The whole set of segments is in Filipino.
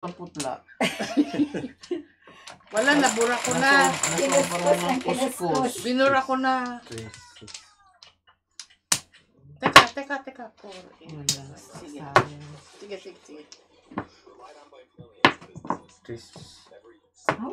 Ang putla. Wala, nabura ko na. Kuskus. Binura ko na. Teka. Sige. Sige. Oh.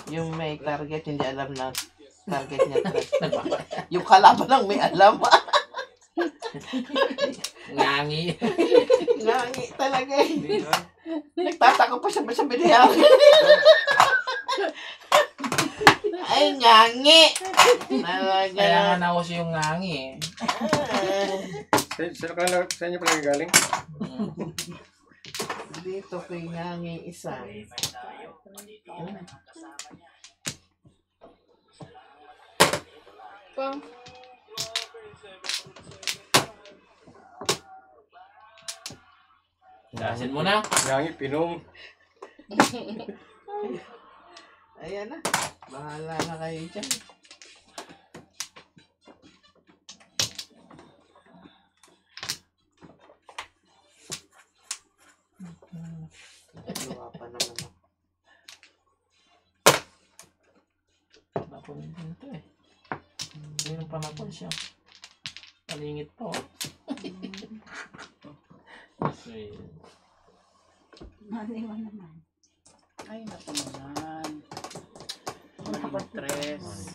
Yung may target, hindi alam na target niya. Yung kalaban lang may alam. Ngangi. Ngangi talaga eh. Nagtataka pa siya ba siya binayari? Ay, ngangi! Talaga. Kaya nga nawas yung ngangi eh. Saan niyo pala galing? Dito kay ngangi isa. Pang. Dasin mo na. Ngangi, pinom. Ayan na. Bahala na kayo dyan. Gawa pa naman ako. Panapon din ito eh. Hindi nang panapon siya. Palingit po. Maliwa naman. Ay, naku naman. Malintres.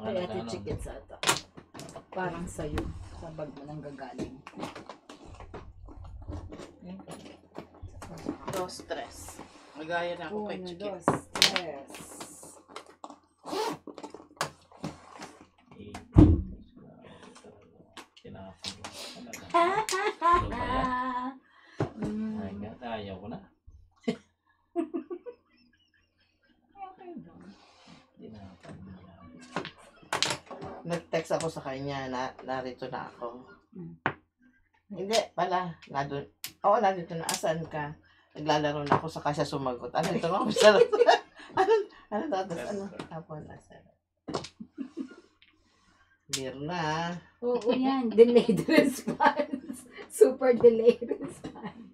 Kaya chicken sa ito. Parang sa'yo. Sa bag mo nang gagaling. Dos, tres. Magaya na ako kay chicken. Dos, tres. Ay, ayaw ko na. Nag-text ako sa kanya na narito na ako. Hindi pala. Nandito na. Asan ka? Naglalaro na ako sa siya sumagot. Ano ito nga? Ano tapos? Ano? Tapon. Asan? Beer na. Oo yan. Delayed response. Super delayed response.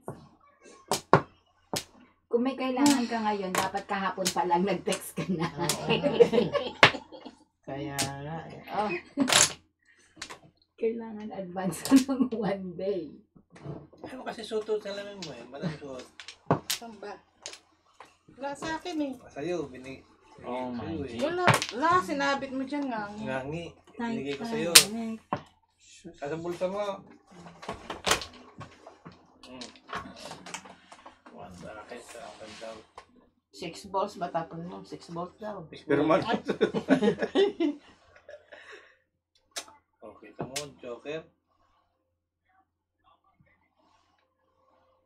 Kung may kailangan ka ngayon, dapat kahapon pa lang nag-text ka na. Kaya nga. Oh. Kailangan advance ng 1 day. Ano kasi suto sa lamin mo eh? Malang suot. Saan ba? Wala sa akin eh. Sa'yo, Oh my Wala, sinabit mo dyan nga. Ngangi. Binigay ko sa'yo. Sa bulsa mo. One sa akin, sa akin daw. 6 balls ba tapon mo? 6 balls daw. Experiment. Okay, tamo, Joker.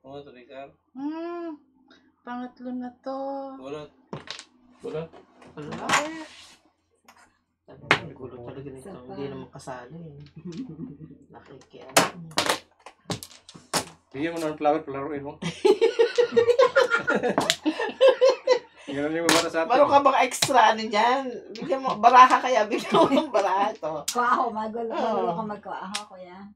Ito, Ricard. Pangatlo na to. Bulot. Bulot. Wala. Gulo talaga nito. Hindi naman kasali. Nakikialam. Bigyan mo na ng flower, palaruin mo. Ganun yung para sa atin. Meron ka bang extra ano dyan? Bigyan mo, baraha kaya. Bigyan mo ng baraha to. Kuaho, magulo ka magkuaho, kuya.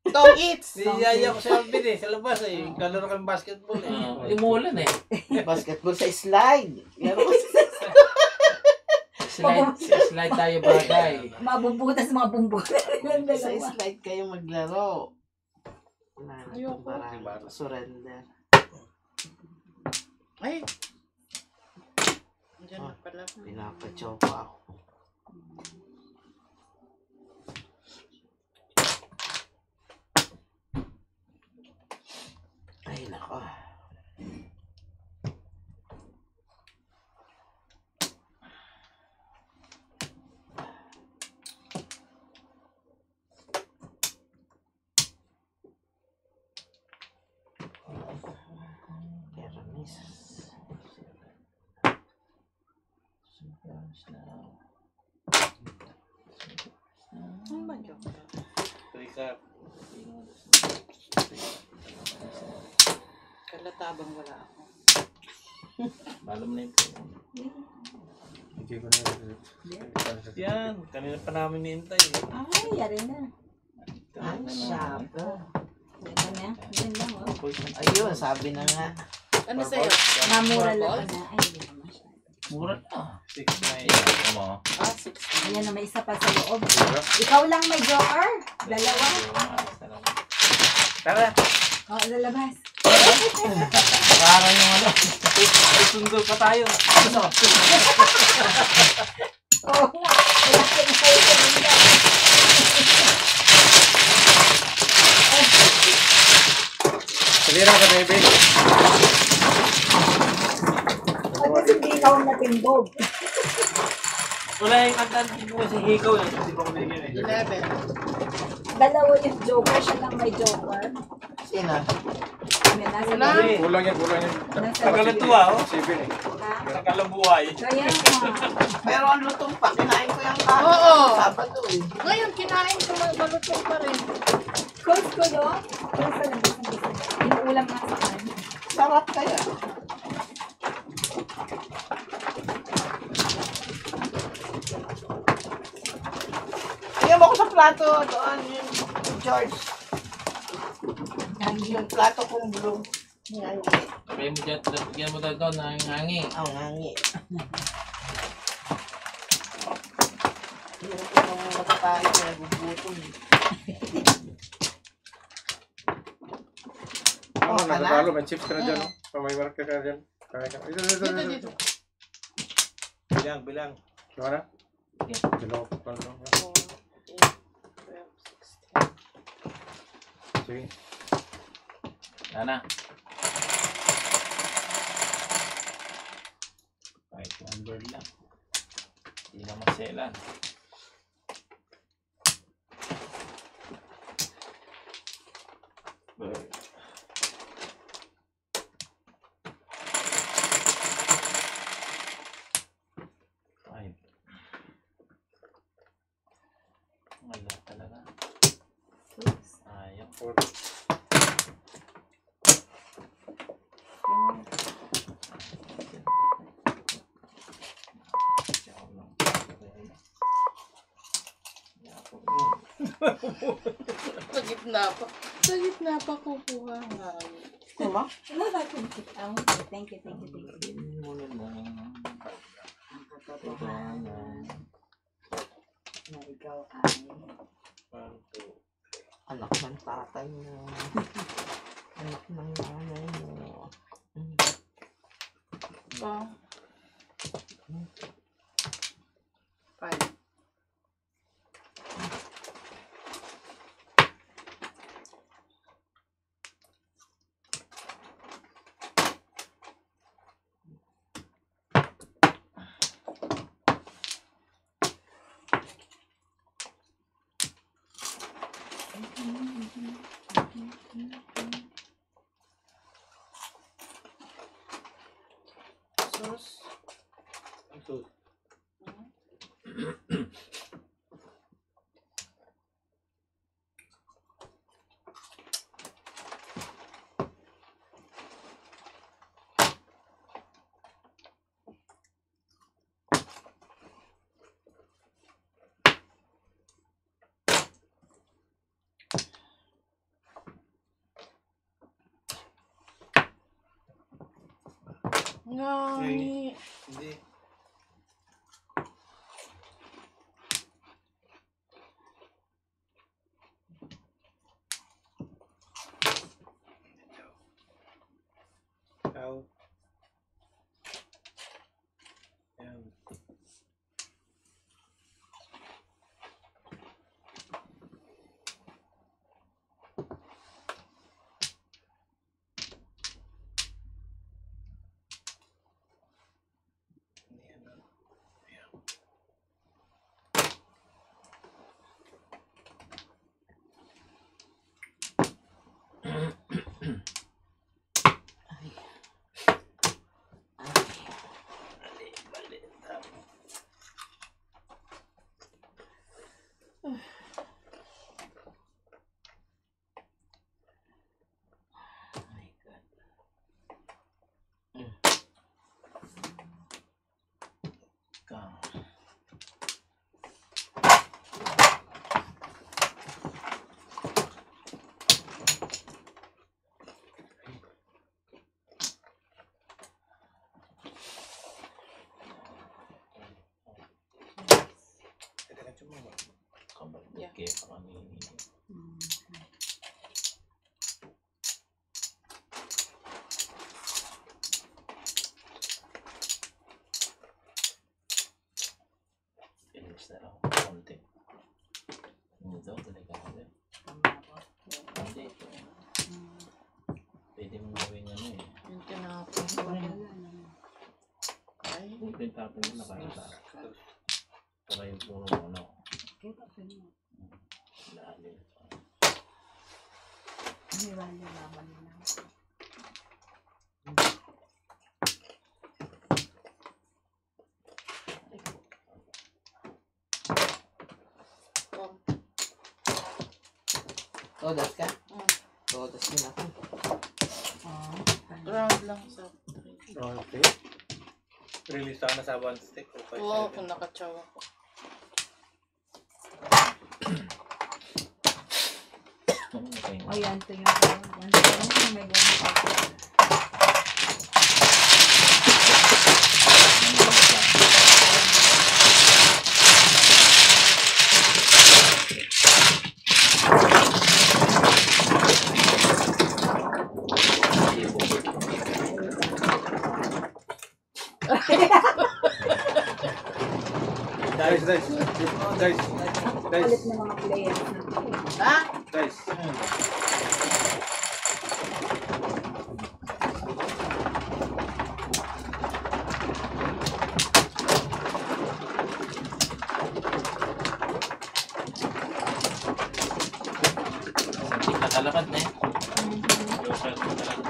Tom Eats! Niyaya ko sa Alvin eh, sa labas eh. Kalaro kang basketball eh. Limulan eh. Basketball sa slide. Meron ko Slide tayo bagay. Mabubutas mga bumbutas. sa slide kayo maglaro. Ayoko. Baraha. Surrender. Ay! Diyan na pala. Pinapachopa ako. Ay, nako. Ano ba yun? Recap. Kalatabang wala ako. Alam na yun. Hindi ko na Yan, kanina pa namin nihintay. Ay, yari na. Ang shapo. Ganda na. Ganda mo. Ayun, sabi na nga. Ano sa'yo? Mamura lang na. Ay, hindi ko masyado. Mura na. 6-9. Ito mo. Ah, 6. Ayan na, may isa pa sa loob. Ikaw lang may joker. Dalawa. Tara. O, lalabas. Parang yung ano. Sundo pa tayo. Oo nga. Malaki na kayo sa bunda. Salira ka, baby. At kasi hindi ikaw ang natindog. Wala yung kanta mo sa hikaw yan. Hindi pa ko binigyan eh. 11. Dalawa yung joker. Siya lang may joker. Sino? Yan, nasa Wala. loob. Kulang yan. Nasa Tagalatuwa, oh. 7 eh. Ha? Takalabuhay. Kaya nga. Pero ang lutong pa, kinain ko yung kanin. Oo. Sabado eh. Ngayon, kinain ko malutong pa rin. Coach ko, no? Nasa labas ng isa. Inuulam nga sa kanin. Sarap kaya. Tingnan mo ko sa plato doon, yung George. Yung plato kong blue. Ngangi. Sabihin mo dyan, bigyan mo daw doon ng hangi. Ang ngangi. Yung kung matatayo, nagugutom. Ano, ka na? natatalo. May chips ka na dyan. Oh. May mark ka na dyan. Kaya ka. Dito. Bilang. Diba na? Dalawa pa lang. 4, 8, 12, 16. Sige. Sana. Kahit one bird lang. Hindi na maselan. Bird. Five. Wala talaga. Ayaw. 4. Sa gitna pa. Sa gitna pa kukuha nga. Diba? Wala ba kung sit down? Thank you. Ang katotohanan na ikaw ay Anak ng tatay mo. Anak ng nanay mo. Ba? 5. Sus. Ito. Ngangi. Hindi. Out. Yan. mo. Kabalik Yeah. kaya pa kami. Pilis na lang konti. Ito, talaga ako din. Hindi. Pwede mong gawin ano eh. Yung tinapon ko. Ay, Pwede tapon mo nakakata. Para yung puro ano. Lalim. oh. Todas ka? Mm. Todas din ako. Round lang sa 3. Okay. Release ako na sa one stick. Oo, kung nakatsawa ko. Okay. O yan, ito yung yan. Ito yung may gano'n ako. Dice, dice. Dice. Palit Dice. ng mga players natin. Ha? Dice. Sakit na talakad na eh. Social na talaga.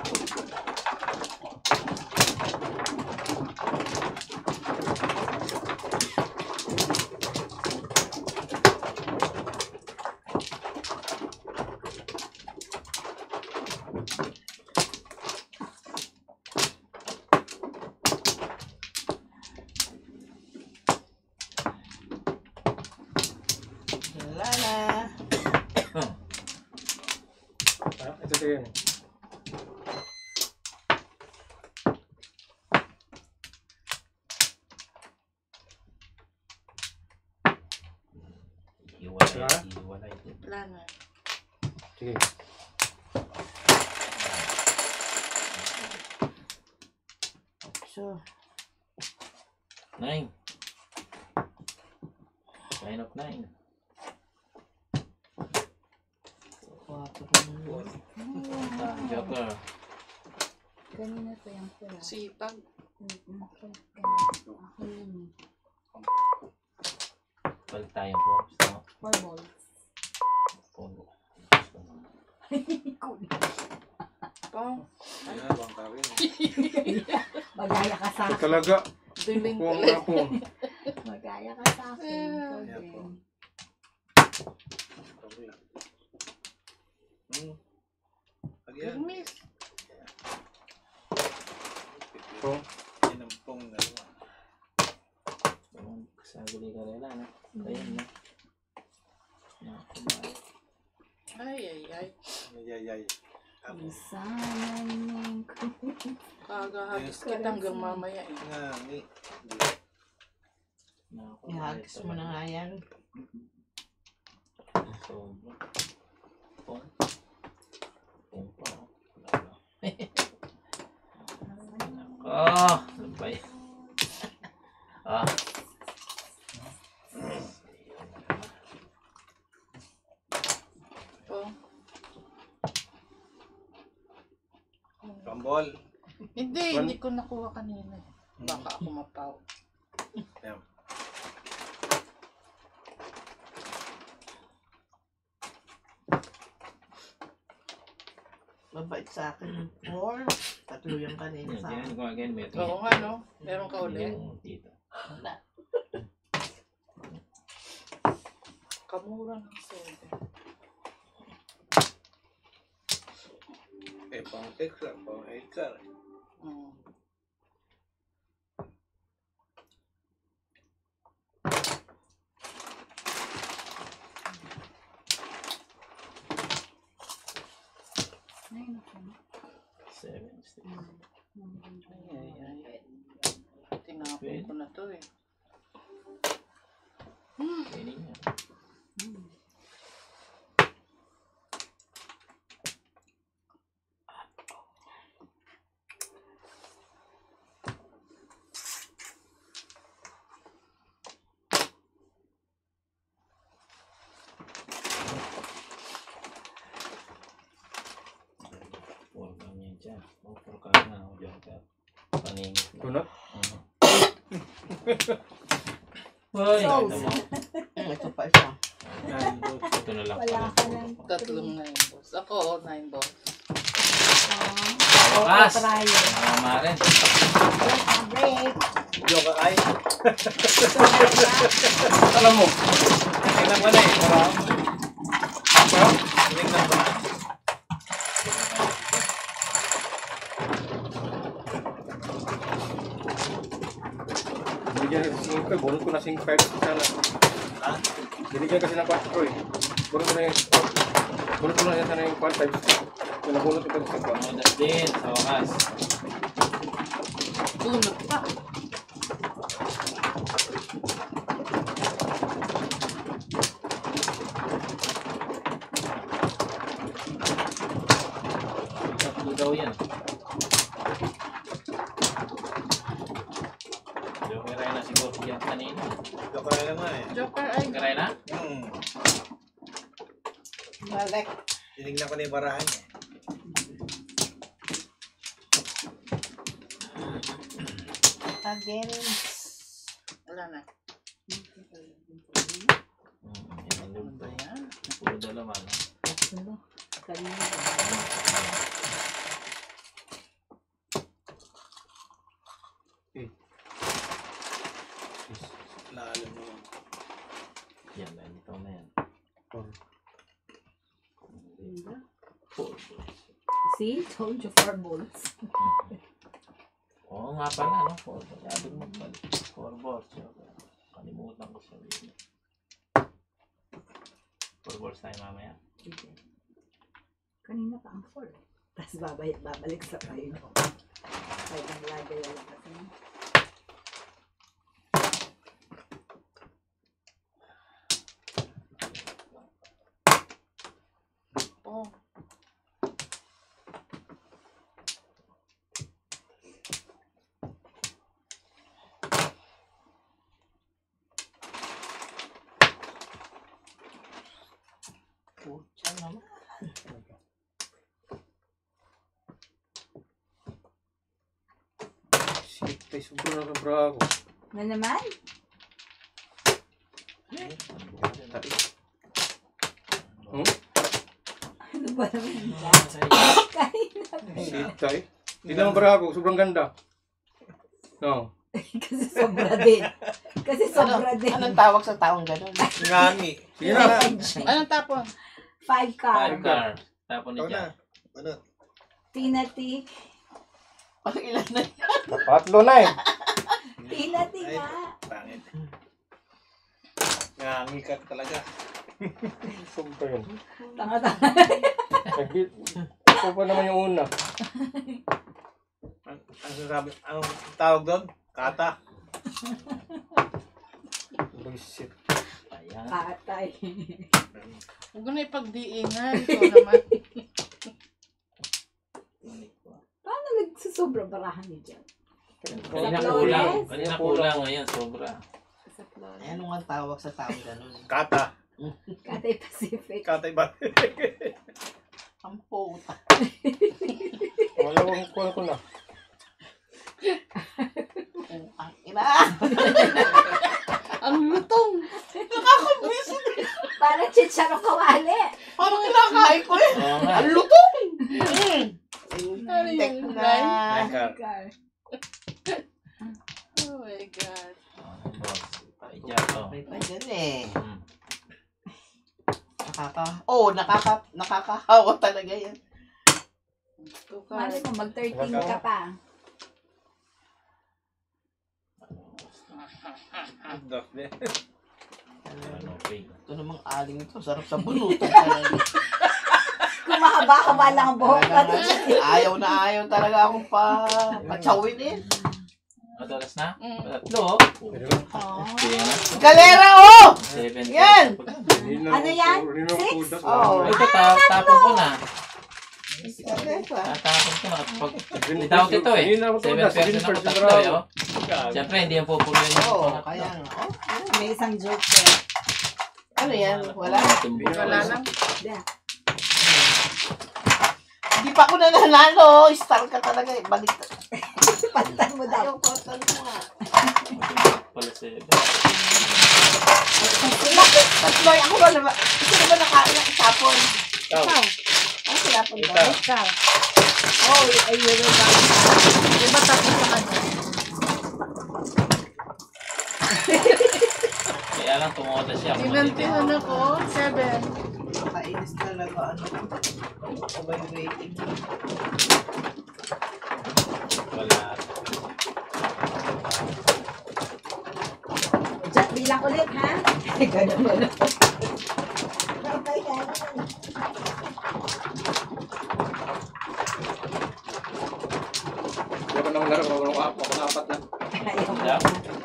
Wala na. Ito yun. Iwalay. Iwalay din. Wala na. Sige. So, 9. 9 of 9. 4. Joker. Kanina pa yung pula. Sipag. Ako yun Balik tayo po. Gusto mo? 4 balls. Pogo. Oh, Ayan, bang kawin. Magaya ka sa Ito akin. talaga. diling Kung pala. nga po. Magaya ka sa akin. Ikaw Ayan po. din. Again. Miss. Po. Yan ang pong dalawa. Sa guli ka rin na. Ayun na. Nakakumain. Ay, ay, ay. Ayayay. Ako. Isanan ko. Kagahagis kita hanggang mamaya eh. Nga, ni. Nakakumain. ihagis mo na nga yan. Sobra. Pong. Pong pa. Ah, sabay. Ah. Oh. Kambol. Hindi ko nakuha kanina. Baka ako mapaw. Ayan. Mabait sa akin yung 4. Tatlo yung kanina sa Yan, akin. kung again, may Oo nga no. Meron ka ulit. yung tita. Wala. Kamura ng 7. Eh, pang extra, pang extra. Mm. Ayun ako. 7 stick. Ay, ay, ay. Tinapon ko na to eh. Kainin niya. Puro lang yan dyan. Puro ka na. Diyan ka. Paningit na. Tunot? Hoy! Sauce. Ito mo. Ito pa isa. Ito na lang Wala pala. ka lang. Tatlong 9 balls. Ako, 9 balls. Bukas! Try. Tama rin. Break. Diyo ka ay. Alam mo. Tingnan ko na eh. Tingnan ko na. Binigyan kasi 5, bunot ko na 5 sana. Ha? Binigyan kasi ng 4 eh. Bunot ko na yung bunot ko na yan sana yung 5. Kung nabunot ko kasi 5. Mamudas din sa wakas. Bunot pa. Tatlo daw yan. Joker ay na siguro yan kanina. Joker na naman eh. Joker ay. Joker ay na? Balik. Tinignan ko na yung barahan niya. Again. Wala na. Yan Ano ba yan? puro dalawa. No? Kanina. Lalim mo. Yan, ito na yan. Four. See? Told you 4 balls. Oo nga pala, no? Sabi mo pala. 4 balls. Kalimutan ko sabihin. 4 balls tayo mamaya. Kanina pa ang 4. Tapos babalik sa 5. 5 ang lagay lang kasi. Oh. Pucha naman. Shit, ay sobrang nakabra ako. Na naman? Ano ba naman yan? Kanina pa. Shit, ay. Hindi naman bra ako, sobrang ganda. No. Kasi sobra din. Kasi sobra din. Anong tawag sa taong ganun? Ngani. Sige na. Anong tapon? 5 car. 5 car. Tapon ni Ikaw na. Jack. Ano? Tinati. Pag ilan na Patlo na eh. Tinati Ay, nga. pangit. Ngangi ka talaga. Sobra yun. Tanga-tanga. Ako pa naman yung una. Ang sasabi, anong tawag doon? Kata. Bullshit. Ayan. Patay. Huwag mo na ipagdiingan. Ito naman. Paano nagsusobra barahan ni Jan? Kanina Sa kulang. Flores? Kanina kulang. Ngayon, sobra. Sa Flores. Ano nga tawag sa taong ganun? Kata. Cathay Pacific. Kata iba. Ang puta. Wala bang kuha ko na. Ang ina. Ang lutong. Nakakabwisit. Parang chicharo kawali. Parang kinakain ko eh. Oo nga. Ang lutong. Ano Tek yung na. Car. Oh my God. Boss. Jack to. May pa dyan eh. Hmm. Nakakahawa talaga yan. Mali mo, mag-13 ka pa. Ano, okay. Ito namang aling ito. Sarap sa bunutan talaga. Kung mahaba-haba lang ang buhok Talaga natin. nga, ayaw na ayaw talaga akong patsawin eh. Madalas na? Mm. Tatlo. Pwede lang. Oh. Galera, oh! 7. Yan! Ano yan? Six? Oo. Ito, tapon ko na. Galera. Tatapon ko na. Pag without ito eh. 7 person ako tatlo eh. Oh. Siyempre, hindi yung pupulo yung Oo, pangatlo. kaya nga. Oh, May isang joke eh. ano yan? Wala. Wala lang. Yeah. Hindi pa ako nananalo. Star ka talaga eh. Balik. Palitan mo daw. Ayaw ko. Tal mo nga. Pala 7. Tatlo. Ako ba naman? Sino ba nakatapon? Ikaw. Ano sinapon ko? Ikaw. Ikaw. Oh, ay yun ba? Di ba tapos sa kanya? Kaya lang tumuha siya. Inantihan ako. 7. Nakainis talaga. Ano? Sabay rating. Wala. Jack, bilang ulit, ha? Ganun mo lang. Okay, Hindi ko nang laro. Ako apat na. ayaw mo. Yeah.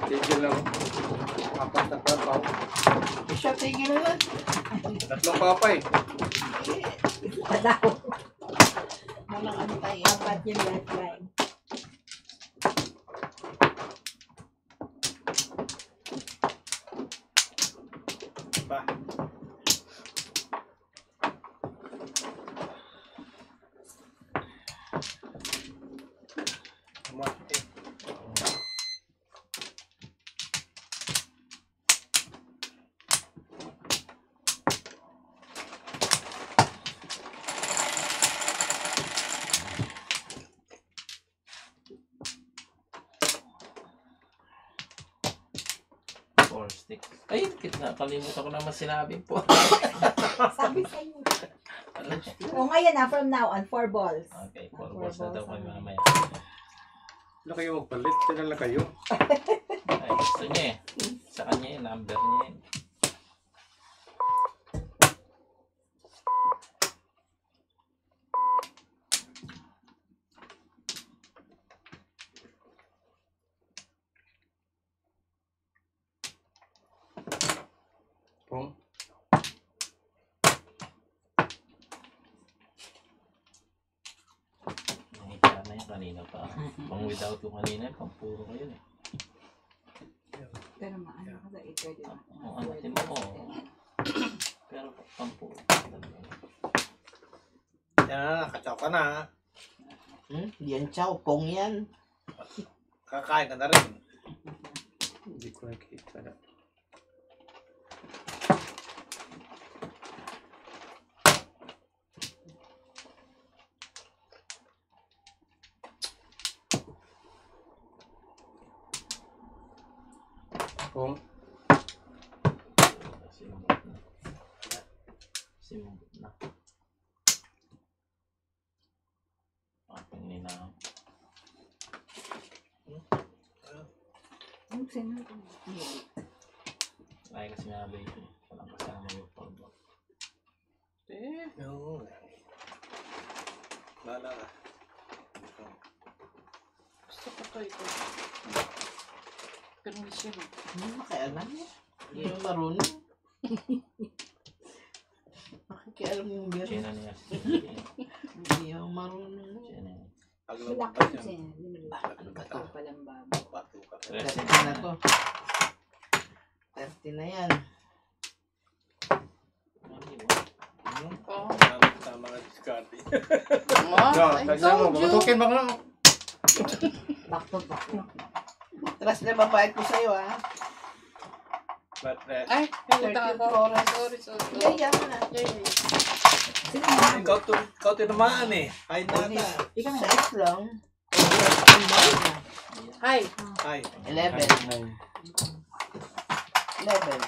Tigil lang. Apat na trabaho. Siya, tigil na lang. Tatlong papay. Pa daw. Walang antay. Apat yung lifeline. Pa. Four sticks. Ay, nakalimutan ko naman sinabi po. Sabi sa'yo. O ngayon na, from now on, 4 balls. Okay, 4 balls na daw kayo mamaya. Wala kayo magpalit. Sila lang kayo. Ay, gusto niya eh. Sa kanya yun, number niya yun. Pong. Nakita na yun kanina pa. Pang without yung kanina, pang puro kayo eh. Pero maano ka sa ito din. Oo, ano, mo ko. Pero pang puro. Yan na, nakatsaw ka na. Yan, chow. Pong yan. Kakain ka na rin. Hindi ko nakikita na. Pong. Simbot na. Simbot na. Aking nina. Ang sino? Kaya kasi nga ba ito. Walang kasama yung pagbo. Oo. Wala ka. Gusto ko to ito. Permission. Makialam mo. Hindi mo marunong. Makikialam yung biro. China niya. Hindi mo marunong. China niya. Wala ka siya. Bato pa lang babo. Bato ka. 30 na to. 30 na yan. Oh. Tama ka discarding. I told you. Matukin ba ka na? Back to back. Trust na babayad ko sa'yo, ha? But that. Ay, nalita ako. 34. Sorry. Hindi, yan mo na. Sino ba? Ikaw tinamaan eh. Ay, nata. Ikaw na. 6 lang. Hi. Ay. 11. 11.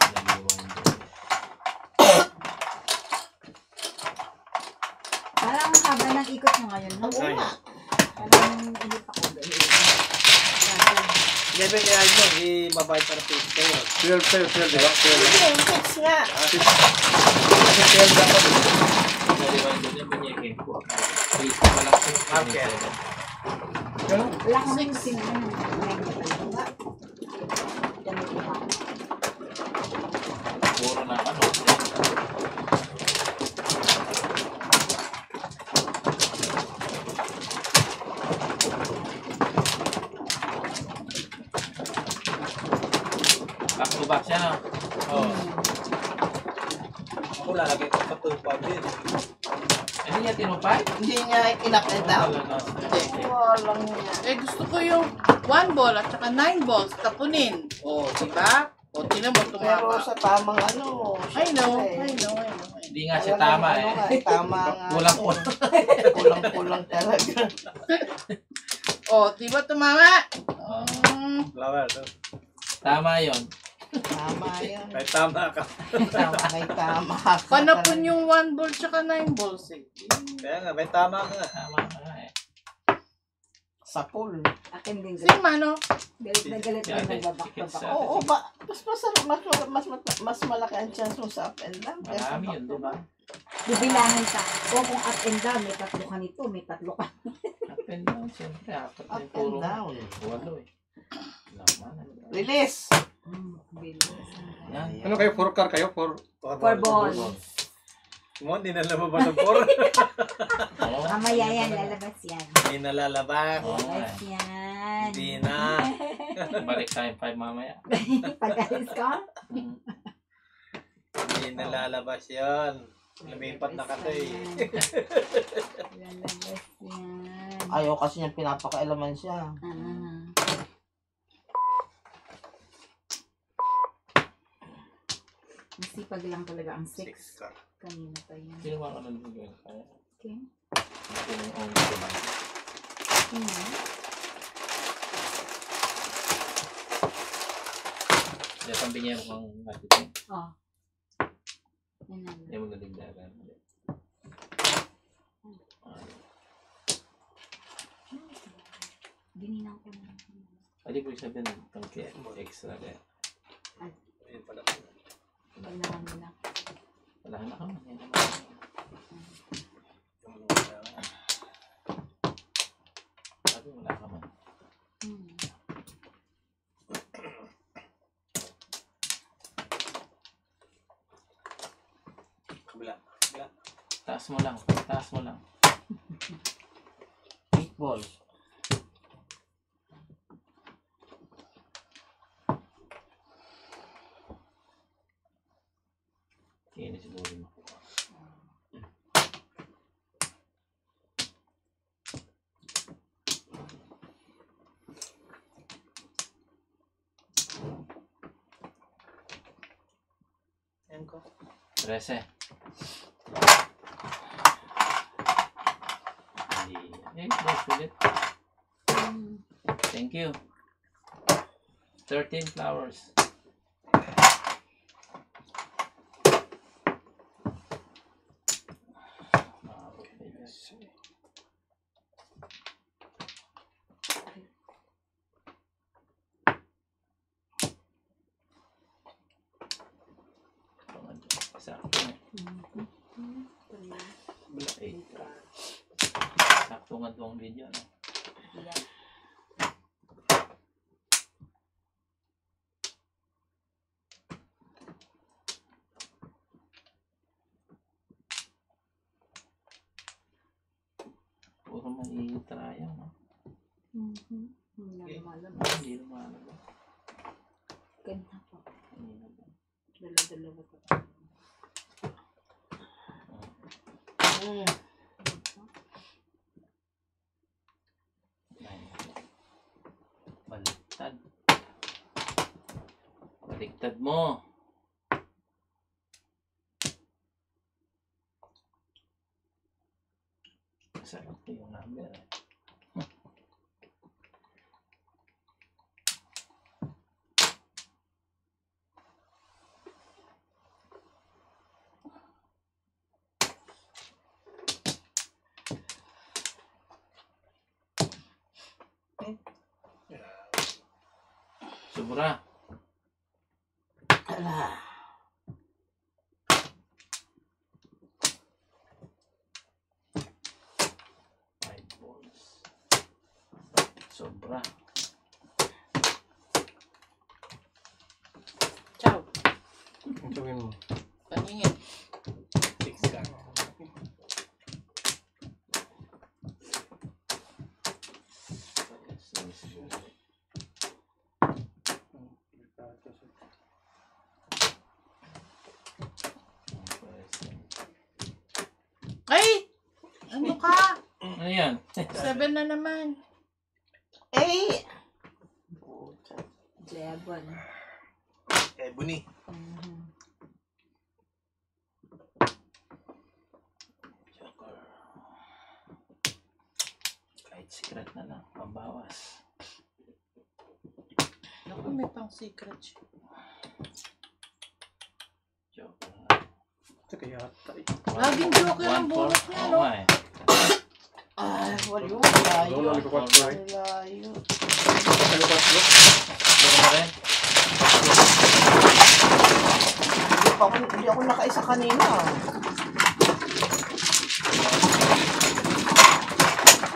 Parang ang haba ng ikot mo ngayon. No? Oo nga. Parang hindi pa ko. 11 kaya mo, i-babay para sa kayo. 12, di ba? 12. Hindi, 6 nga. Kasi 12 dapat. Naliwan doon yung banyakin ko. 8 pa lang. Market. Ganun. Wala kang yung sinahan. Ganun lang. Puro na ano. Back to back siya, no? Oo. Ako lalagay ko sa tupad din. Hindi niya tinupay? Hindi niya in-up and down. Hindi. Walang niya. Eh, gusto ko yung 1 ball at saka 9 balls tapunin. O, diba? O, tinan mo, Pero tumama. sa tamang ano. I know, syempre, I know, I know. Hindi nga siya tama ano eh. nga, tama nga. Kulang-kulang. Kulang-kulang talaga. O, diba tumama? Flower. Tama yun. Tama yun. Ay, tama ka. May tama ka. Panapon yung 1 ball tsaka 9 balls eh. Kaya nga, may tama ka. Tama nga eh. Sa pool. Akin din. Sing mano? Galit na galit na Yan, nagbabak-babak. tickets, Oo, mas malaki ang chance mo sa up and down. kaysa Marami yun, back to di ba? back. Bibilangan ka. O kung up and down, may tatlo ka nito, may tatlo ka. Up and down, siyempre. Apat na Up yung and puro. down. Walo eh. Laman. Release! Bilis. Yan. Ano kayo? 4 car kayo? 4. For balls. Mo, hindi nalalabas ang 4. Oo. Mamaya yan, lalabas yan. Hindi nalalabas. Oo nga Lalabas yan. Hindi na. Balik tayo 5 mamaya. Pag-alis ka? Mm. Hindi nalalabas yan. Lumipat na kasi. Lalabas yan. Ayaw kasi niyang pinapakailaman siya. Masipag lang talaga ang 6. 6 ka. Kanina pa yan. Sino ba ka nalagay? Kaya? Okay. Ito yung own ko lang. Kaya pambingyan mo kang natin. Oh. Yan na. Hindi mo naligdagan. Gininaw ko na. Pwede ko sabihin ng kaya extra kaya. Ayun pala. Pag naman nila. Wala na kami. Yan naman. Sabi wala ka man. Kabila. Kabila. Taas mo lang. Taas mo lang. 8 balls. Kaya na siguro mo. Ayan ko. 13. Hindi. Close ulit. Thank you. 13 flowers. Sakto. Sakto nga itong video. No? Puro may trayang. No? Hindi lumalabas. Hindi lumalabas. Ganda pa. Kanina ba? Dalawa-dalawa pa. Baliktad. Baliktad mo. Sarap ko yung number eh. Sobra. Ala. Five balls. Sobra. Ciao. Ang gawin mo. Paningin. 6 ka. Ay! Ano ka? Ano yan? 7 na naman. Eh! Jebon. Ebony. Joker. Kahit secret na lang, pabawas. Naku, may pang secret siya. Joker. Ito kaya tayo. Laging joker ang bunot niya, Oo no? nga eh. Ay, wala. Ano Layo. na ko 4 eh. Layo. Ano 4? Joker na rin? Hindi ako nakaisa kanina.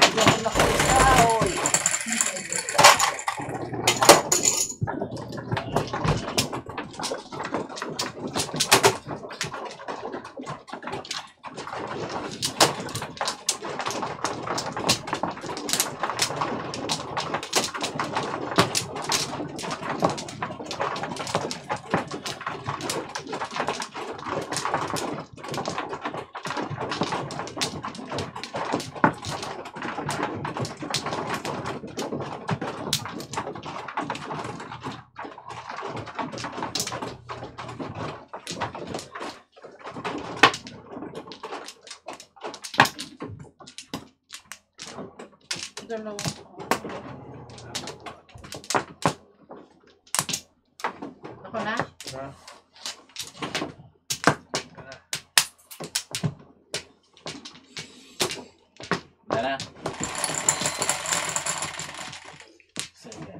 Hindi ako nakaisa, oy. Dalawa. Ako na? Ha? Tara. 7.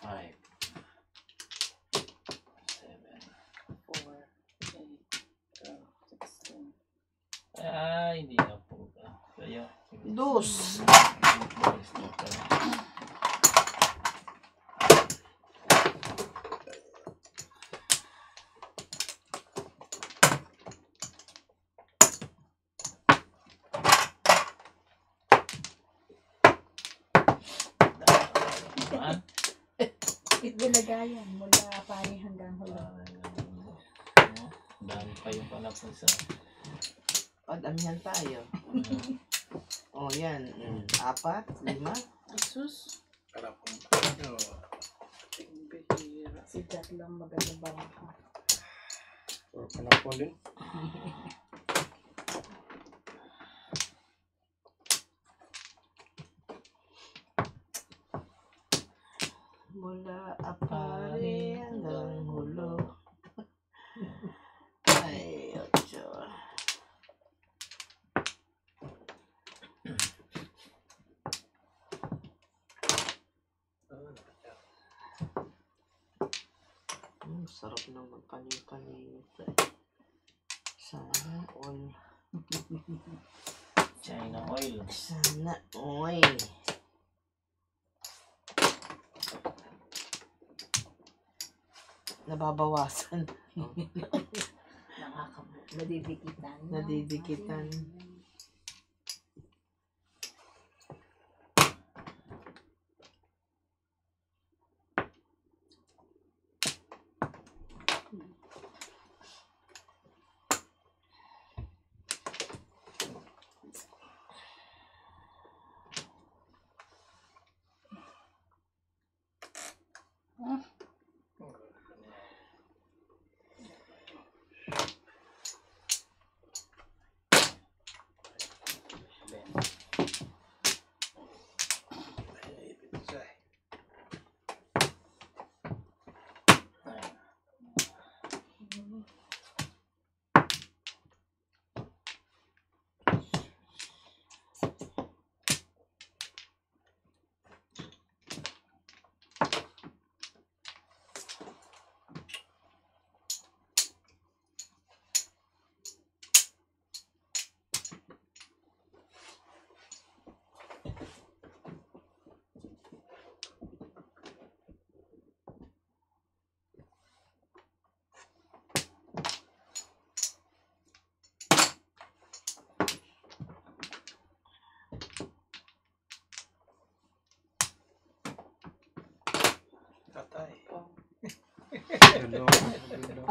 5. 7. 4, 8, 12, 16. Ay, hindi na po. Kayo. Dos. Saan? Ibilagayan mula pari hanggang hula. Dami pa yung panapon sa... Damihan tayo. Oh, yan. 4, 5. Jesus. Karapong. Ang bihira. Si Jack lang magandang barangka. Or panapon din. Mula apari hanggang hulo. Ay, 8. Sarap ng magpanin-panin. Sana all. China oil. Sana all. Nababawasan. Nadidikitan. Nadidikitan.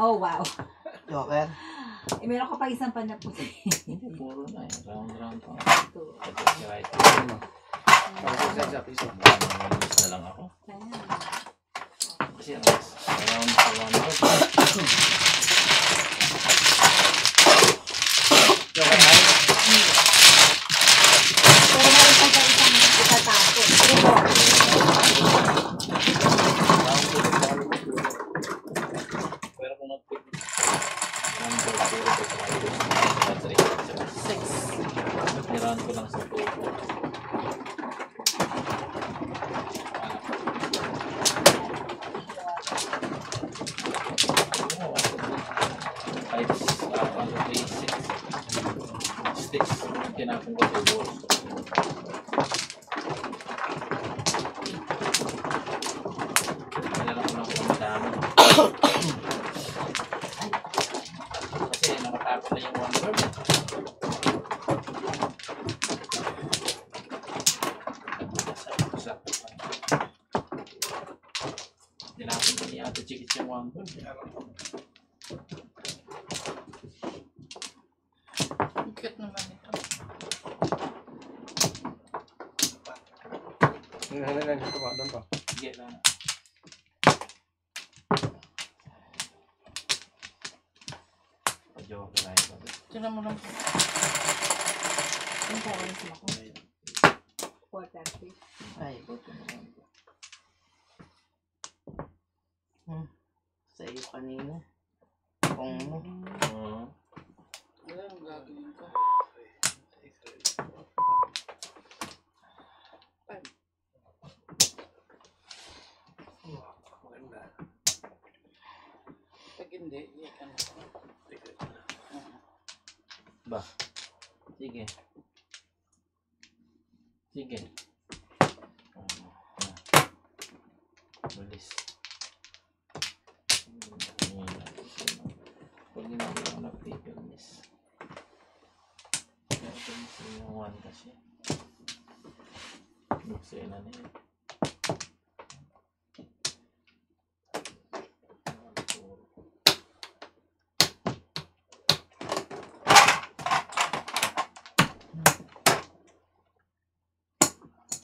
Oh, wow. Joker. Eh, meron ka pa isang panaputi. Hindi, puro na eh. Round pa. Ito. Ito si right. Piso. Malinis na lang ako. Kasi around pa 100. Pero meron pa sa isang itatapon. Ito. Pero kung nag-pick number 0 to 6. Niran ko lang sa 2. Sticks. Tinapon ko sa balls. Kailangan ko lang kumadami. Kasi nakatapon na yung 1 word. Tinapon ko niya ata chikit yung 1 word. Ang cute naman ito. Ito pa, doon pa. Sige lang. Joke lang ito. Tinan mo lang. Ang tawag sa ako. 4:30. Ay, buto naman. Sa iyo kanina. Kung mo. Wala, ang gagawin ko. Maganda. Pag hindi, iyan ka na. Ba? Sige. Sige. Bilis. Pag hindi ako nag-paper miss. Pero kung miss yung 1 kasi. Buksin na na yun.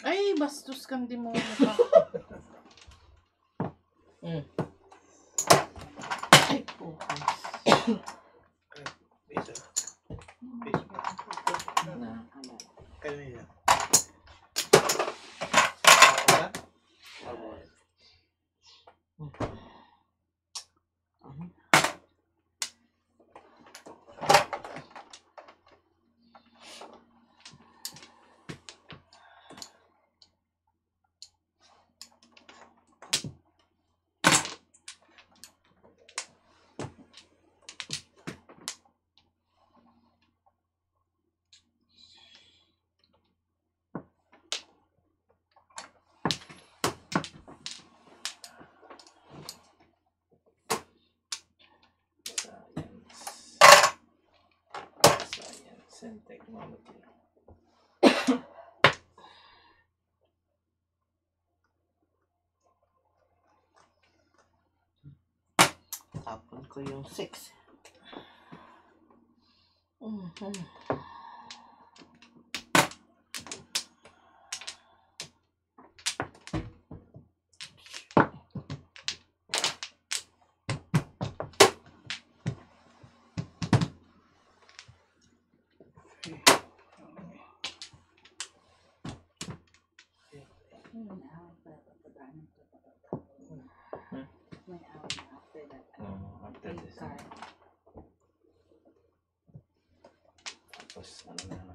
Ay, bastos kang demonyo pa. Ay, focus. Piso. Piso. Na. Kanina. Science and technology. Tapon ko yung 6. After this. Tapos, ano na na.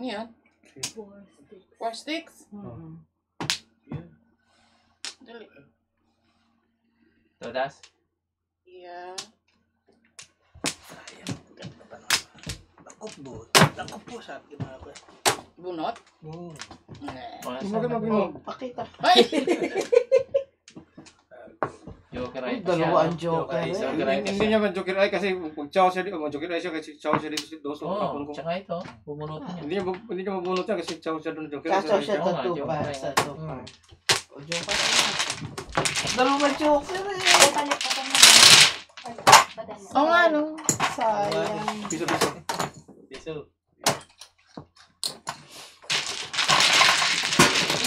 Yan. 4 sticks. Dali. Todas? Yeah. Sayang. Ganda pa naman. Lakop po. Lakop po sa akin mga ko. Bunot? Oo. Pakita. Ay! Joker Uy, ay. dalawa ang joker. Joker ay Hindi niya man Joker Eye kasi pag chow siya dito, Joker Eye siya kasi chow siya dito si Doso. Oo, tsaka ito. Bumunot niya. Hindi niya mabunot yan kasi chow siya doon Joker Eye. Kaso siya Oo nga, tatupa. joker. Sa tupa. O, joker na. Dalawa joker eh. Balik pa tayo. Oo nga, no? Sayang. Piso. Piso.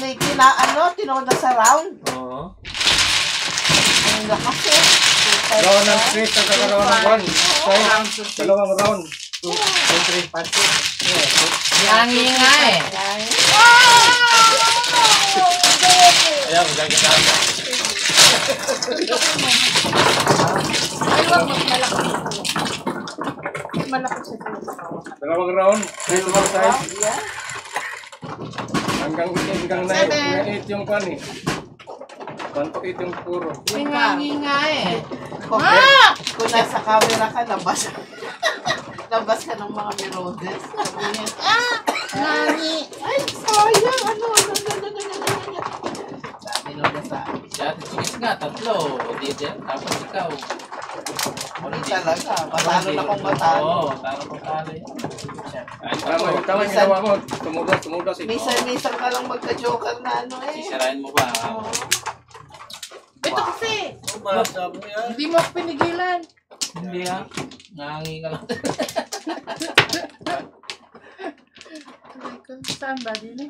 May tinood na sa round. Oo. Ang lakas eh. Round ng 3, kagagawa ng 1. Dalawang round. 2, 3, 4. Yangi nga eh. Yan. Ayan, magaganda ka. Ay, wag mas malaki. Malaki sa Dalawang round. 3 to 1 size. Yan. Hanggang 8 yung pan eh. 1 to 8 yung puro. May yangi nga eh. Kung nasa camera ka, labas. Labas ka ng mga mirodes. Sabihin, Nani! ay, sayang. Ano. Sabi nung sa akin. Si Ate Chikis nga, 3. O di dyan. Tapos ikaw. Hindi talaga. Matalo na kung matalo. Oo, talo yan. Kahit ako, Tama yung ginawa mo. Tumudas eh. Minsan ka lang magka-joker na ano eh. sisirain mo ba? Ito kasi! Sabi mo yan. Hindi mo ako pinigilan. Hindi ah. Nangangi ka lang. Saan ba din eh?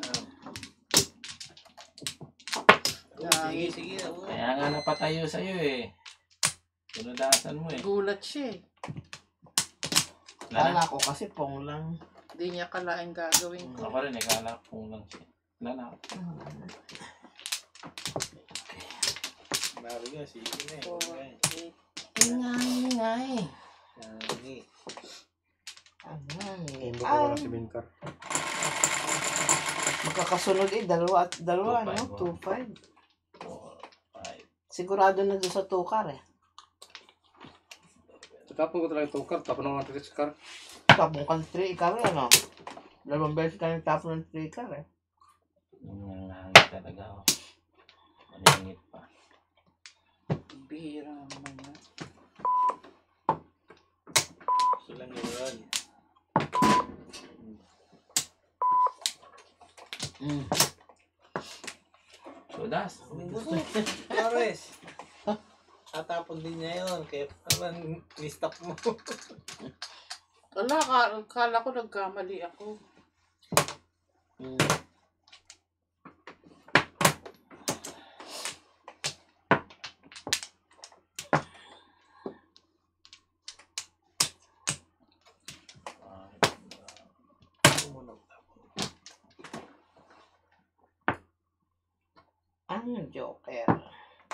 Sige. Kaya nga napatayo sa'yo eh. Pinudasan mo eh. Gulat siya eh. Wala na. Kala ko kasi pong lang. Hindi niya kalaing gagawin ko. Ako rin eh, kala kong lang siya. Wala na. Mari nga, sige na eh. 4, 8. Ingay. Yangi. Hindi ko wala si Binkar. Magkakasunod eh. Dalawa, 2-5, no? 2-5. 4, 5. Sigurado na doon sa 2-car eh. Tapon ko talaga yung tukar. Tapon naman natin sa car. Tapong ka ng 3-car eh, no? 2 beses ka nagtapon ng 3-car eh. Nangangi talaga. Maningit pa. Bihira naman na. Gusto lang yun. Sudas. Flores. Tatapon din niya yun. Kaya naman ni-stop mo. Wala, kala ko nagkamali ako. Ang joker.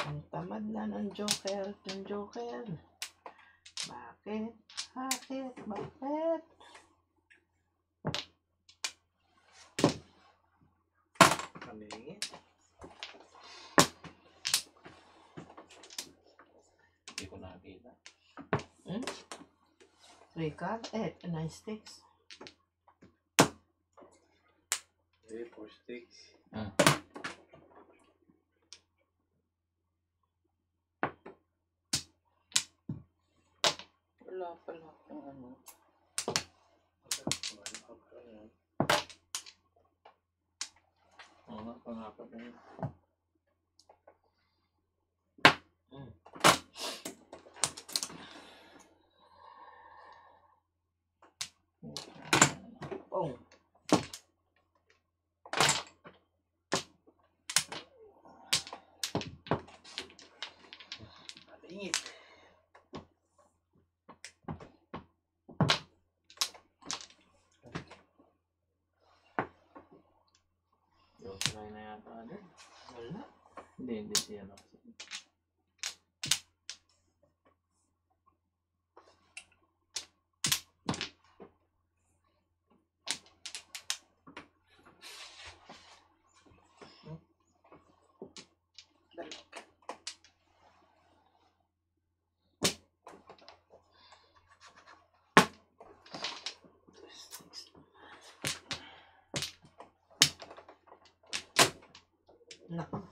Ang tamad na ng joker. Yung joker. Bakit? Bakit? Kami. Hindi ko nakakita. 3-car? 9 sticks. 4 sticks. Wala pala akong ano. Oo nga, pangapat na yun. Pong. Ingit. Yung try na yata agad. Wala. Hindi siya no. Nako.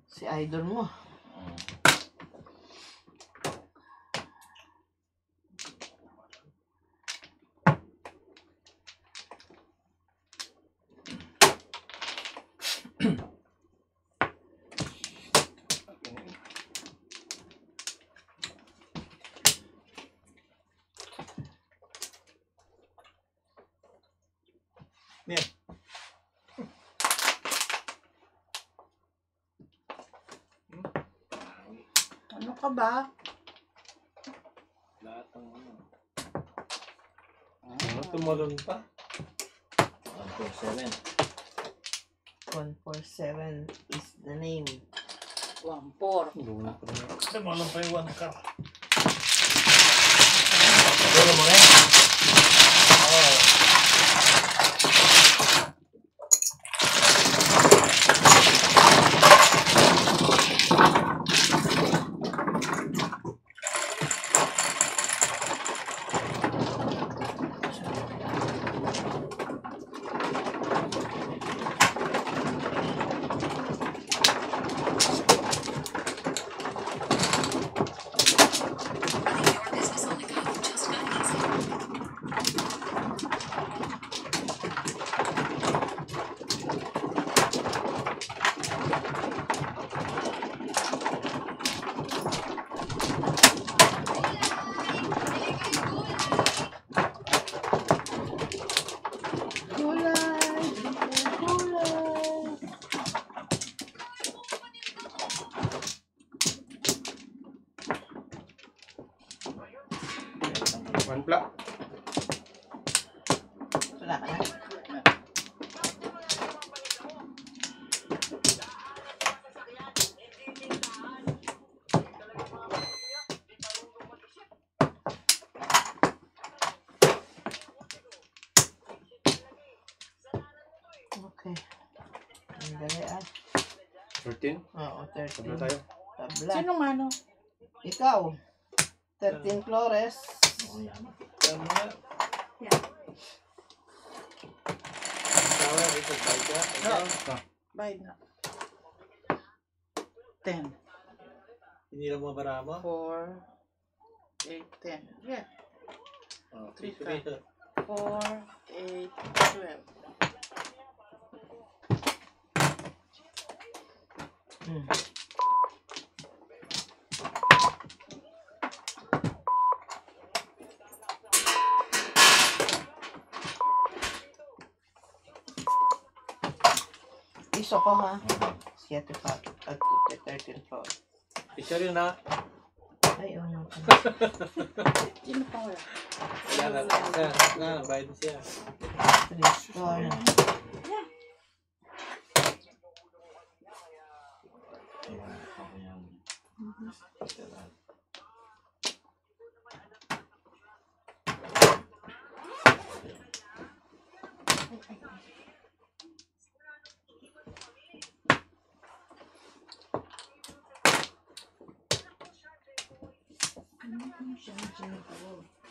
Si idol mo. Yan. Ano ka ba? Lahat ng ano. Ano tumalon pa? 147. 147 is the name. 1-4. Tumalon pa yung 1 cup. Dulo mo rin. One block. Wala ka na. Okay. Ang dali ah. 13. Oo, Tabla 13. tayo. Tabla. Sinong ano? Ikaw. 13 Flores. Oh, yan. Yan mo na. Yan. Tawa, ito, baga. Ikaw. Bye na. 10. Hindi lang mabara mo. 4, 8, 10. Yeah. Oh, 3 3 4, 8, 12. Hmm. Iso ko ha. 7 pa. At 13 pa. Isa rin na. Ay, oo nga. Sino pa wala? Wala na. Na, bayad na siya. 3 star. Ayan, ako yan.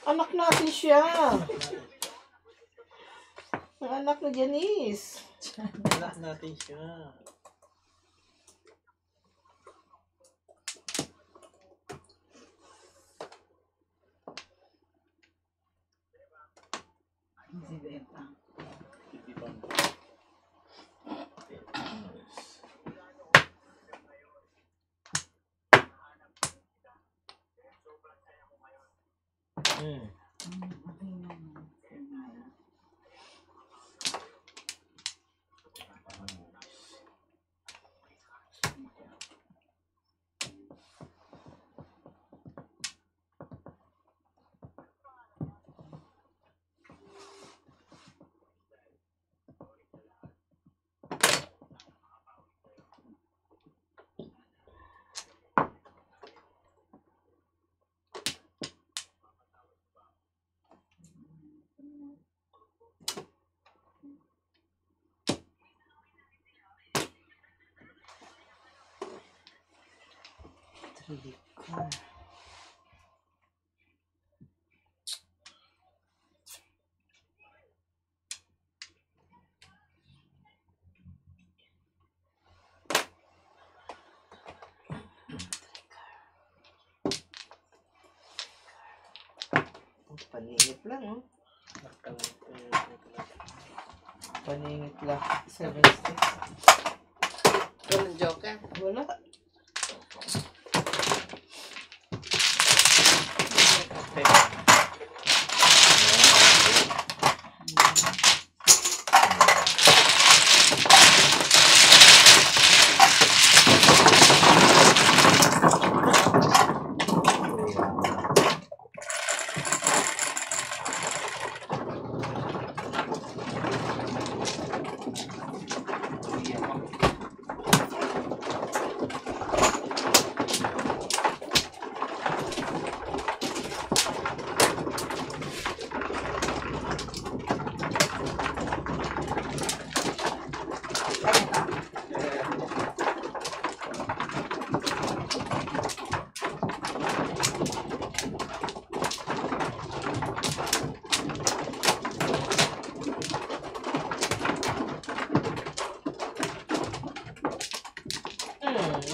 Anak natin siya. Ang anak na Janice. Anak natin siya. Easy benta. Hmm. Trilicor. Paningit lang, oh. Paningit lang. 7 sticks. Walang joker. Wala.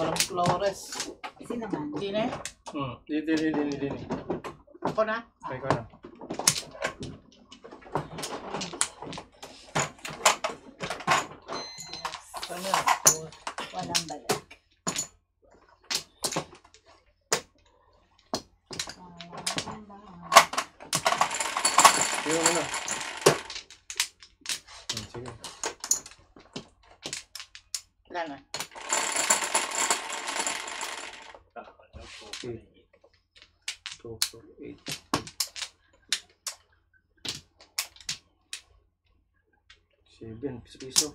Walang flores. Sino man? Sine? Dini. Ako na? Ay, ko na. Walang balik. Sige mo na. Sige. Wala na. Okay. 2, 4, 8. Piso.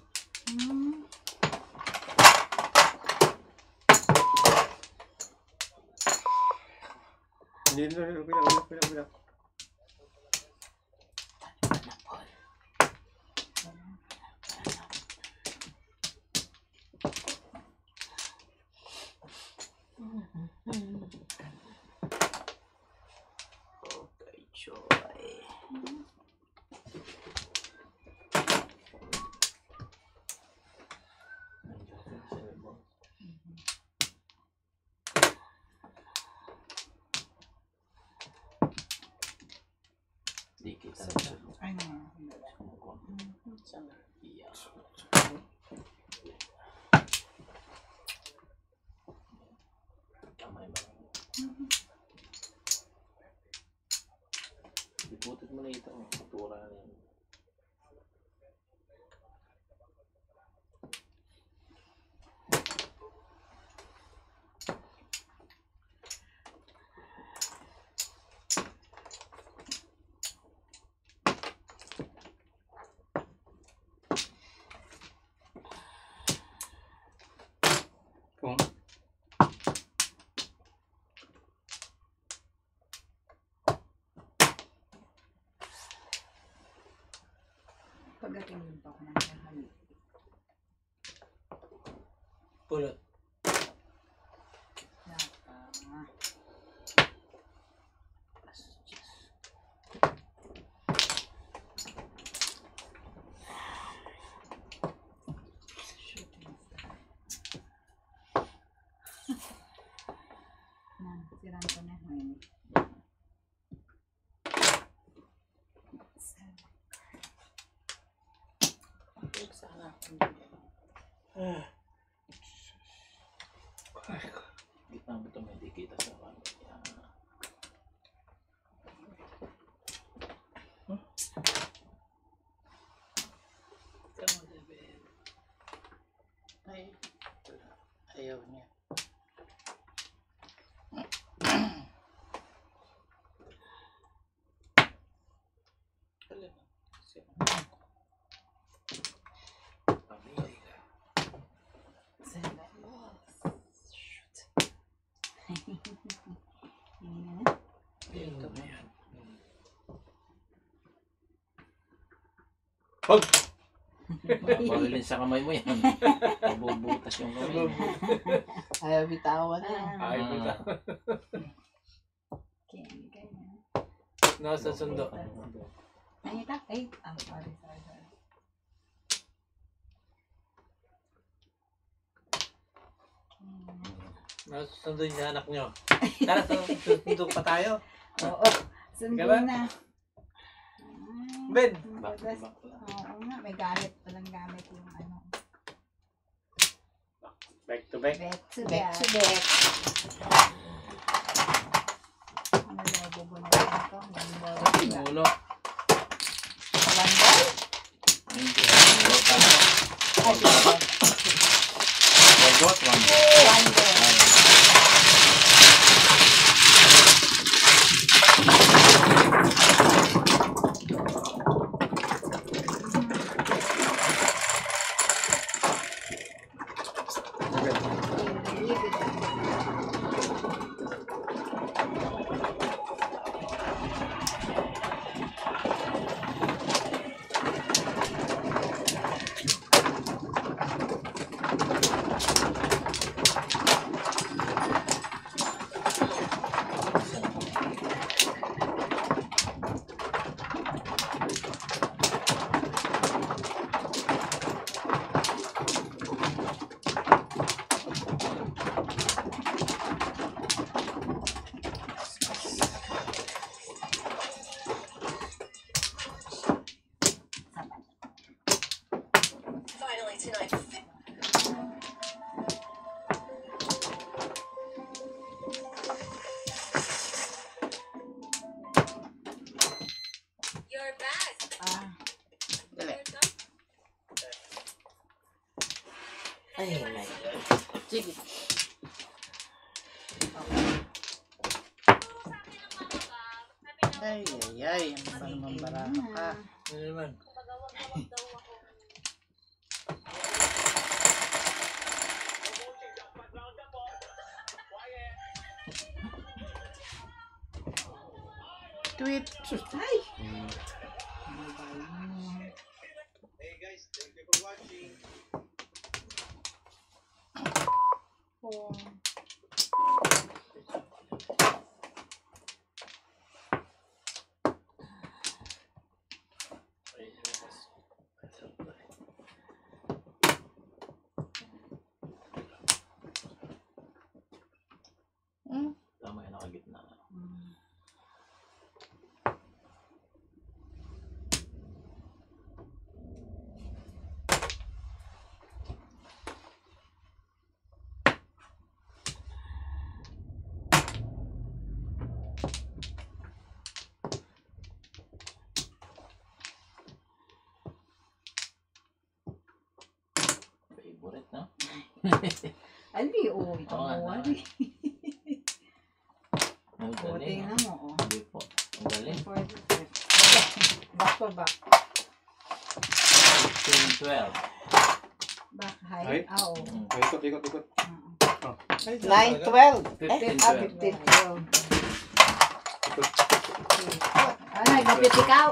Hindi na. Wala. Okay, joy. Di kita. Ano? Sana. Iya. Kamay ba? Iputot mo na ito. Tura na yan. Kung Pagdating pa ako ng kahali. Pulot. Siran ko na yun. Sana. Gitna mo ito may di kita sa kanya. Ay. Ayaw niya. Pamili ka. Ito na yan. Hog! Mabilin sa kamay mo yan. Mabubutas yung kamay mo. Ayaw bitawan na. Ay, puta. Ganyan. Nasa sundo. Ay, ito. Ay, sorry. Nasa sundo yung anak nyo. Tara, sundo pa tayo. Oo. Sundo Ikaw ba? na. Ben. Back to Back. back lang. Oo nga, may gamit palang gamit yung ano. Back to back. Bet to Back bet. to back. Ano na bubunutin ito? Ulo. One ball? Hindi. Forgot one. One ball. Ah, Dali. Ay, my. Sige. Ay, ay, ay. Ano ba naman baraka ka? Ano naman? Tweet. ay! Oh. Tama yung nakagitna. Favorite, no? Ali, oh, ito Oo nga, mo. no? Ali. Ang Oh, galing, tingnan no? mo, oh. Hindi po. Ang galing. Back to back. 15-12. Back Ay. high. Ah, oo. Mm. Ikot, ikot, ikot. 9-12. 15-12. 15-12. Ano, nagpipit ikaw?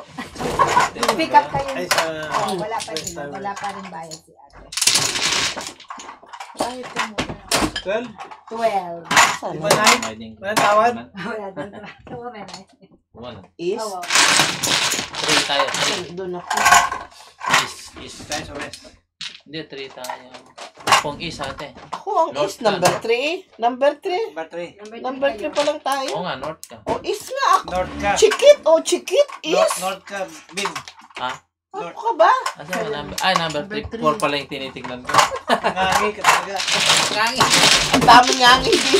Pick up kayo. Ay, sa... Oh, wala pa First rin. time. Wala pa rin bayad si ate. Ay, ito mo. 12? 12. Saan? Lima na? Riding. Walang tawad? Wala doon. Tawa mo na. One. Is? Oo. 3 tayo. Doon ako. Is. Tayo sa west. Hindi, 3 tayo. Kung is ate. Ako ang North is number 3. Number 3. Battery. Number 3 pa lang tayo. Oo nga, north ka. O is nga ako. North ka. Chikit. O chikit. Is. North ka. Bin. Ha? Ano ka ba? Asa ba number? Ay, number 3. 4 pala yung tinitignan ko. Nangangi ka talaga. Ngangi. Ang dami nga ang hindi.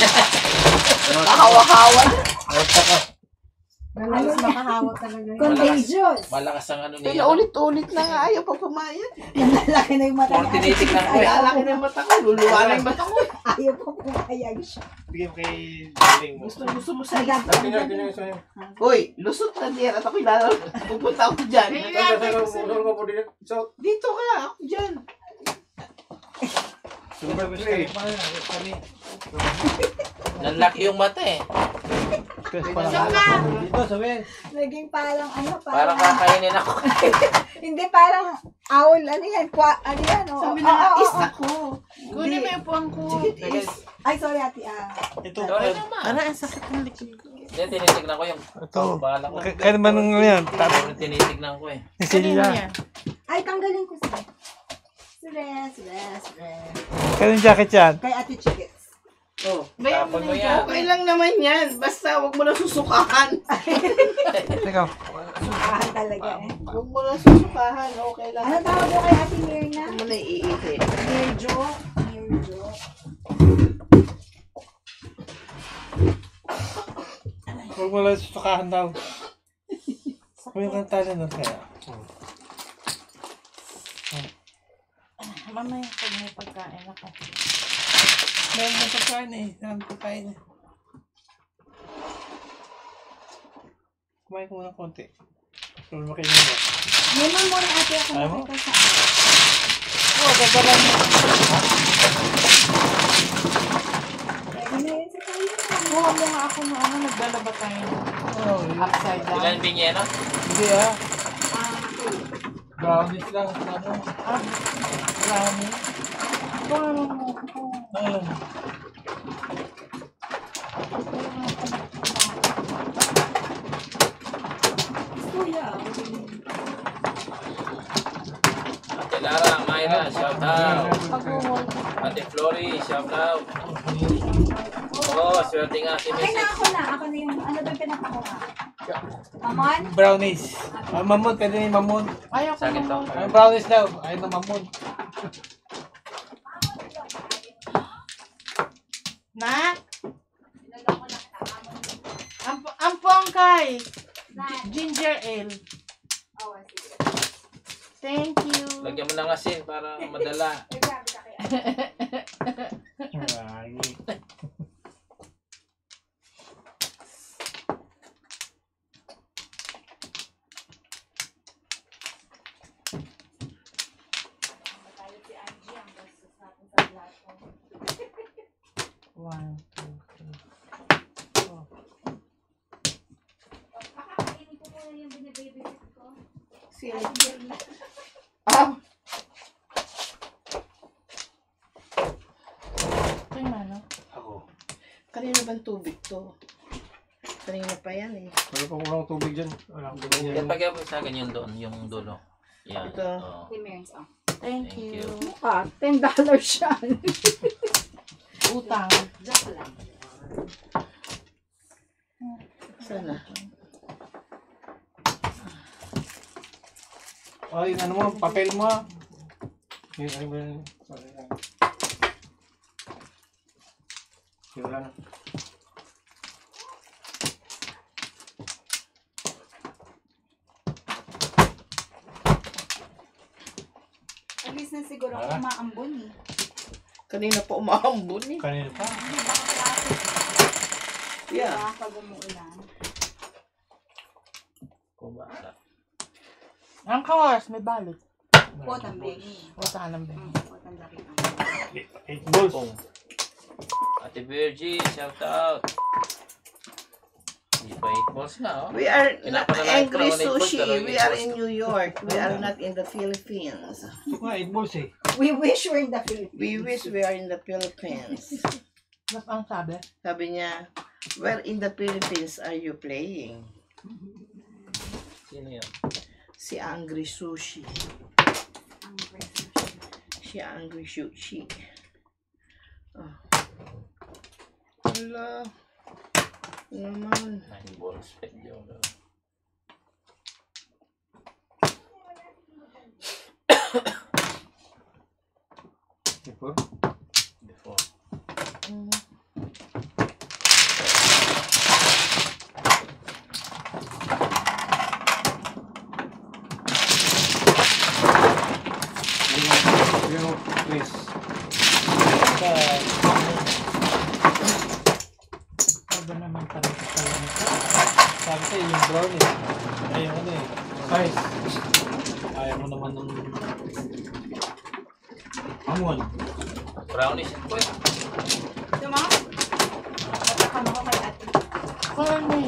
North. Nakahawa-hawa. North ka. Halos makahawa talaga. Contagious. Malakas ang ano niya. Ulit-ulit na nga. Ayaw pa pumayat. Laki na yung mata 4 tinitignan ko eh. Lalaki na yung mata ko. Luluwa na yung mata ko. Ayaw pa pumayag siya. Bigyan mo kay Darling mo. Gusto mo sa is. Tingnan sa'yo. Uy, lusot na diyan. At ako'y lalo. Pupunta ako dyan. Saan ka po din? South. Dito ka. Ako dyan. Number 3. Kami. Nanlaki yung mata eh. Dito sa west. Naging parang ano, Parang kakainin ako. Hindi, parang owl, ano yan, ano yan, oh. Sabi na nga, is ako. Kunin mo yung puwang ko. Sige, is. Ay, sorry, ate, Ito. Sorry. Ano, ang sakit ng likod ko. Hindi, tinitignan ko yung bahala ko. Kaya naman nung yan. Yung tinitignan ko eh. Kanino yan? Ay, tanggalin ko siya. Sure. Kaya yung jacket yan. Kay Ate Chickets. Oh, Bayan mo tapon na mo yung yan. Okay lang naman yan. Basta huwag mo na susukahan. Teka. Sukahan talaga eh. Huwag mo na susukahan. Okay lang. Ano tawag mo kay Ate Mirna? Huwag mo na iihi. Mirjo. Mirjo. Huwag mo lang susukahan daw. May kanta na nun kaya. Mamaya pag may pagkain ako. Meron na pagkain eh. Meron na pagkain eh. Kumain ko muna konti. Pero makainin mo. Meron mo na ate ako Ayaw mo? nakita sa akin. Oo, gagalan mo. Pwede na yun sa tayo. Kuha mo nga ako na ano, nagdala ba tayo ng upside down? Ilan binyena? Hindi ah. Brownies lang. Ano? Ah, brownie. Kuha mo mo ako. Ayun. Kuya. Ate Lara, Mayra, shout out. Pag-uwal ko. Ate Flory, shout out. Oo, swerte nga si Okay na Mrs. ako na. Ako na yung ano ba yung pinapakuha? Mamon? Brownies. Mamon. Pwede na yung mamon. Ayaw ko Sakit to. naman. Ay, brownies daw. Ayaw na mamon. Na? Ang pongkay. Ginger ale. Thank you. Lagyan mo ng asin para madala. Ay. One, two, three. Ah, Ito yung ano? Ako. kanina bang tubig to? Kanina pa yan eh. Wala pa kulang tubig dyan. Wala akong tubig Yan dyan. pagyan mo sa akin yung doon, yung dulo. Yan. Ito. Oo. Thank Thank you. you. Ah, $10 siya. Utang. Sana. Ay, ano mo, papel mo. Yun, ano ba yun? Sorry lang. Yun lang. At least na siguro Ah. umaambon eh. Kanina pa umaambon eh. Kanina pa. Hindi baka traffic. Yeah. Diba? Pag umuulan. Kumasa. Ang kawas, may balik. Pot ang bengi. Utang ng beng. Pot ang laki ng 8 balls. Pong. Ate Virgie, shout out. Hindi pa 8 balls na, oh. We are not Pinapanalangin angry ko naman na sushi. ipos, pero We are in New York. We are not in the Philippines. Ito nga, 8 balls eh. We wish we're in the Philippines. We wish we are in the Philippines. Mas ang sabi? Sabi niya, where in the Philippines are you playing? Sino yan? Si Angry Sushi. Ang presyo. Si Angry Sushi. Oh. Wala. Naman. 9 balls. Medyo. Before. Before. Yung please. Sabi naman pa rin sa lang ito. Sabi ko yung brownie. Ay, yung ano eh. Size. Ayaw mo naman ng hamon. Brownies yan po yan. Ito mo? Matakam ko kay ate. Kaya may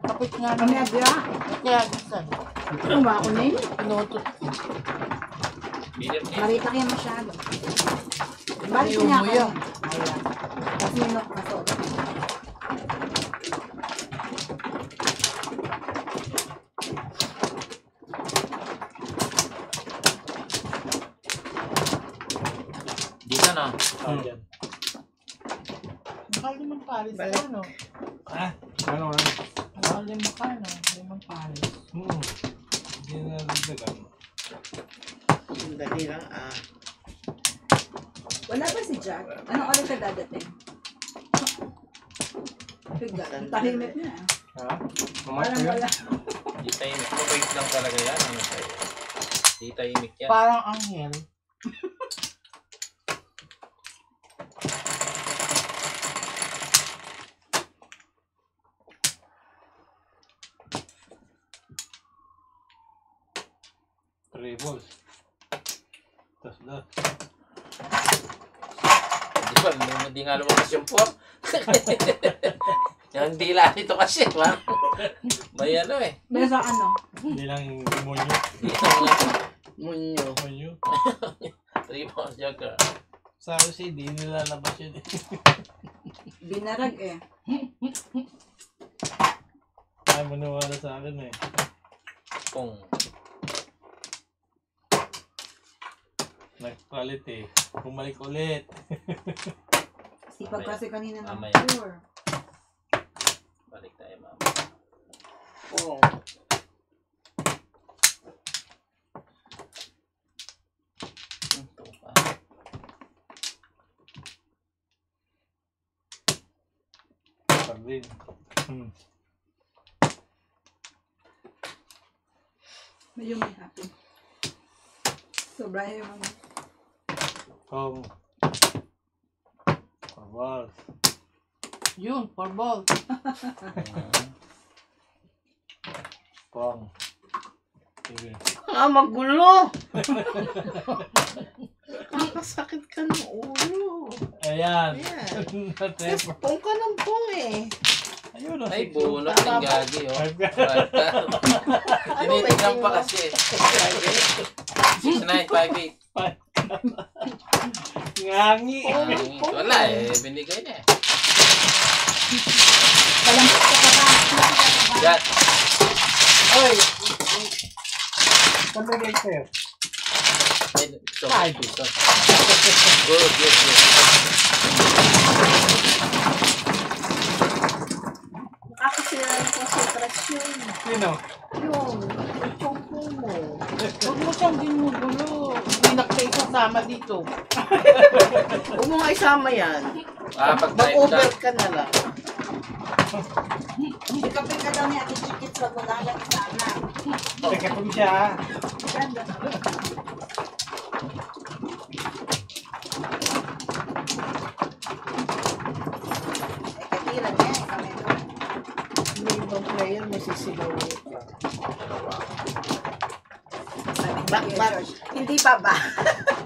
kapit nga Kami naman. adya. Kaya gusto. Ano ba ako na yun? Pinutot ko. Bilir niya. Marita kayo masyado. Balik Ayaw niya mo ako. yan. Ayan. Tapos minok ka to. Dito na. Dyan. limang palis. Balik. Ano? Ah, Ano nga? Lima ka, no? Limang palis. hindi na nagdagan. Dali lang Wala ba si Jack? Anong oras ka dadating? Bigla, tahimik na. Ha? Mamaya Parang ko yun. wala. Di tahimik. Mabait lang talaga yan. Ano sa'yo? Di tahimik yan. Parang anghel. Three balls. Tapos na. Di nga lumabas yung 4. Yung dila nito kasi, may ano eh. Besa ano? Hindi lang demonyo. Dito nga. Munyo. Demonyo. 3 balls, Joker. Sa kasi di nilalabas yun eh. Binarag eh. Ay, maniwala sa akin eh. Kung Nagpalit eh. Bumalik ulit. Sipag kasi kanina ng Mamaya. tour. balik tayo, mama. Oo. Ito pa. Pag-rin. Medyo may happy. Sobra yung mga. Kong. Pabal. Yun, 4 balls. Kong. Sige. Magulo! Nakakasakit ka ng ulo. Ayan. Ayan. Natepo. Pong ka ng pong eh. Ayun o. Ay, bunot ng gagi, oh. Ano Tinitignan pa kasi. 6958. Ngangi. Wala eh, binigay niya eh. Gat. Ay! Pabigay sa'yo. So, good, good, good. Nakakasira ng konsentrasyon. Sino? Yun. Pong mo. Huwag mo siyang ginugulo. Hindi na kayo kasama dito. Huwag mo nga isama yan. Pag-type Mag-over ka. ka na lang. Ikapin ka daw ni Ate Chikit sa gulangan sana. Teka po siya. Ganda. Katira niya, kami doon. May ibang player, may sisigaw ka. Sabi Back, ni back. George, hindi pa ba?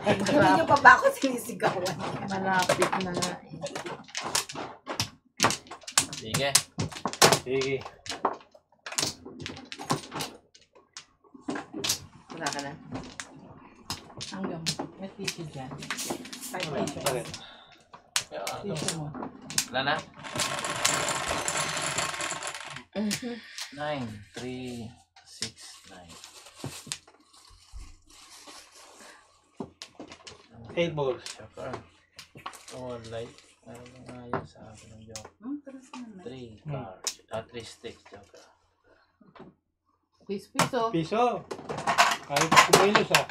Hindi niyo pa ba ako sinisigawan? Malapit na nga eh. Sige. Sige. Wala ka na. Hanggang may tissue dyan. Bakit? Tissue mo. Wala na? 9, 3, 6, 9. 8 balls. Joker. Oh, light. Ano nga yun sa akin ng joke? 3 cards. 3 sticks, Joker. Piso. Piso. Kahit kumilos ah.